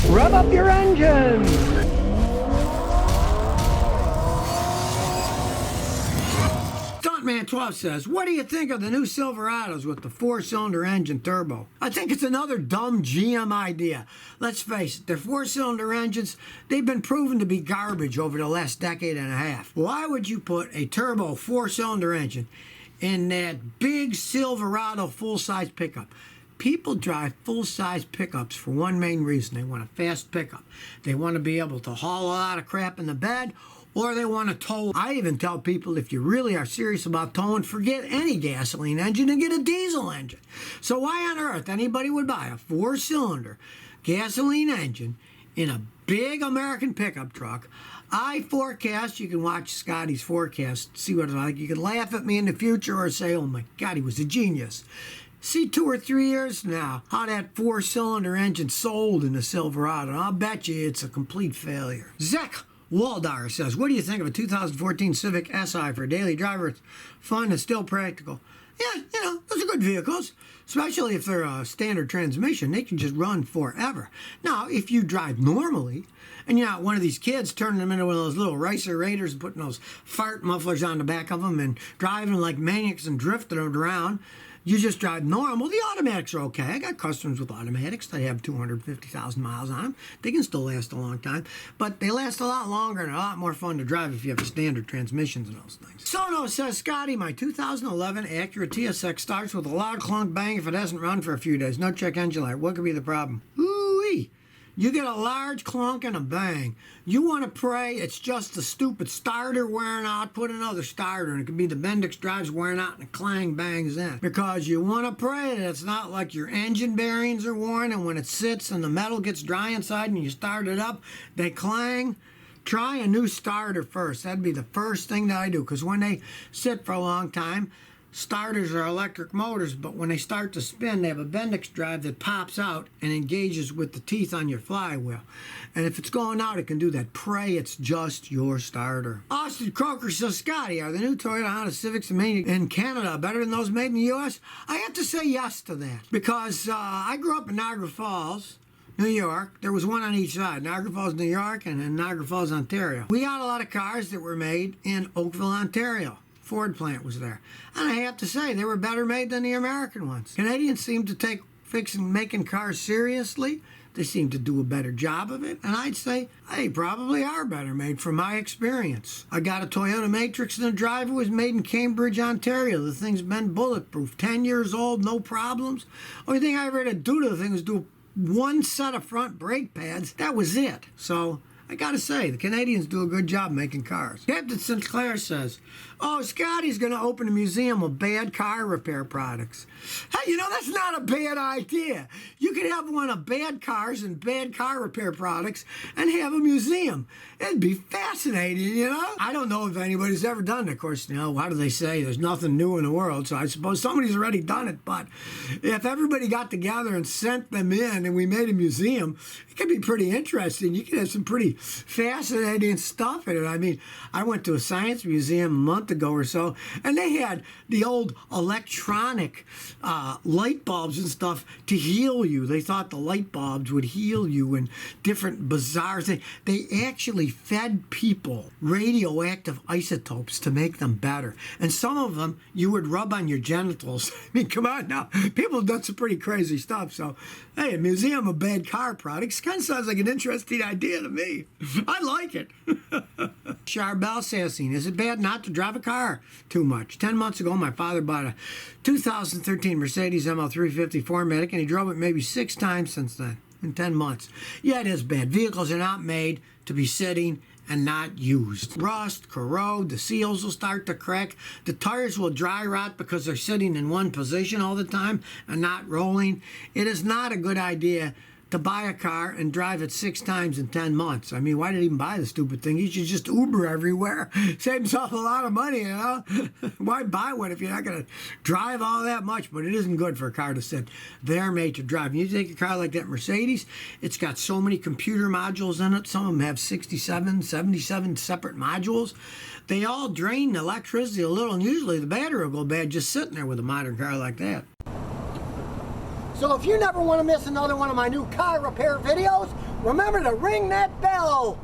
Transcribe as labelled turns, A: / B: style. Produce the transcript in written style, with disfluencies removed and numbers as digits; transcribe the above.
A: Rev up your engine! Stuntman12 says, what do you think of the new Silverados with the 4-cylinder engine turbo? I think it's another dumb GM idea. Let's face it, their 4-cylinder engines, they've been proven to be garbage over the last decade and a half. Why would you put a turbo 4-cylinder engine in that big Silverado full-size pickup? People drive full-size pickups for one main reason. They want a fast pickup. They want to be able to haul a lot of crap in the bed, or they want to tow. I even tell people, if you really are serious about towing, forget any gasoline engine and get a diesel engine. So why on earth anybody would buy a 4-cylinder gasoline engine in a big American pickup truck? I forecast, you can watch Scotty's forecast, see what it's like. You can laugh at me in the future or say, oh my God, he was a genius. See 2 or 3 years now how that 4-cylinder engine sold in the Silverado. I'll bet you it's a complete failure. Zach Waldar says, what do you think of a 2014 Civic Si for a daily driver? It's fun and still practical. Yeah, you know, those are good vehicles, especially if they're a standard transmission. They can just run forever. Now, if you drive normally, and you're not one of these kids turning them into one of those little racer raiders and putting those fart mufflers on the back of them and driving like maniacs and drifting them around, you just drive normal. The automatics are okay. I got customers with automatics. They have 250,000 miles on them. They can still last a long time, but they last a lot longer and a lot more fun to drive if you have standard transmissions and those things. Sono says, Scotty, my 2011 Acura TSX starts with a loud clunk bang if it hasn't run for a few days. No check engine light. What could be the problem? Ooh-wee. You get a large clunk and a bang. You want to pray it's just the stupid starter wearing out. Put another starter, and it could be the Bendix drives wearing out and the clang bangs in. Because you want to pray that it's not like your engine bearings are worn, and when it sits and the metal gets dry inside and you start it up, they clang. Try a new starter first. That'd be the first thing that I do, because when they sit for a long time, starters are electric motors, but when they start to spin, they have a Bendix drive that pops out and engages with the teeth on your flywheel. And if it's going out, it can do that. Pray it's just your starter. Austin Croker says, Scotty, are the new Toyota Honda Civics made in Canada better than those made in the U.S.? I have to say yes to that, because I grew up in Niagara Falls, New York. There was one on each side, Niagara Falls, New York, and then Niagara Falls, Ontario. We had a lot of cars that were made in Oakville, Ontario. Ford plant was there. And I have to say, they were better made than the American ones. Canadians seem to take making cars seriously. They seem to do a better job of it. And I'd say they probably are better made from my experience. I got a Toyota Matrix and the driver was made in Cambridge, Ontario. The thing's been bulletproof. 10 years old, no problems. Only thing I ever had to do to the thing was do one set of front brake pads. That was it. So I gotta say, the Canadians do a good job making cars. Captain Sinclair says, oh, Scotty's gonna open a museum of bad car repair products. Hey, you know, that's not a bad idea. You could have one of bad cars and bad car repair products and have a museum. It'd be fascinating, you know? I don't know if anybody's ever done it. Of course, you know, how do they say there's nothing new in the world? So I suppose somebody's already done it. But if everybody got together and sent them in and we made a museum, it could be pretty interesting. You could have some pretty fascinating stuff in it. I mean, I went to a science museum a month ago or so, and they had the old electronic light bulbs and stuff to heal you. They thought the light bulbs would heal you and different bizarre things. They actually fed people radioactive isotopes to make them better. And some of them you would rub on your genitals. I mean, come on now. People have done some pretty crazy stuff. So, hey, a museum of bad car products kind of sounds like an interesting idea to me. I like it. Charbel Sassine, is it bad not to drive a car too much? 10 months ago, my father bought a 2013 Mercedes ML350 4MATIC, and he drove it maybe 6 times since then in 10 months. Yeah, it is bad. Vehicles are not made to be sitting and not used. Rust, corrode, the seals will start to crack. The tires will dry rot because they're sitting in one position all the time and not rolling. It is not a good idea to buy a car and drive it 6 times in 10 months. I mean, why did he even buy the stupid thing? He should just Uber everywhere. Save himself a lot of money, you know? Why buy one if you're not going to drive all that much? But it isn't good for a car to sit. They're made to drive. You take a car like that Mercedes, it's got so many computer modules in it. Some of them have 67, 77 separate modules. They all drain the electricity a little, and usually the battery will go bad just sitting there with a modern car like that. So if you never want to miss another one of my new car repair videos, remember to ring that bell.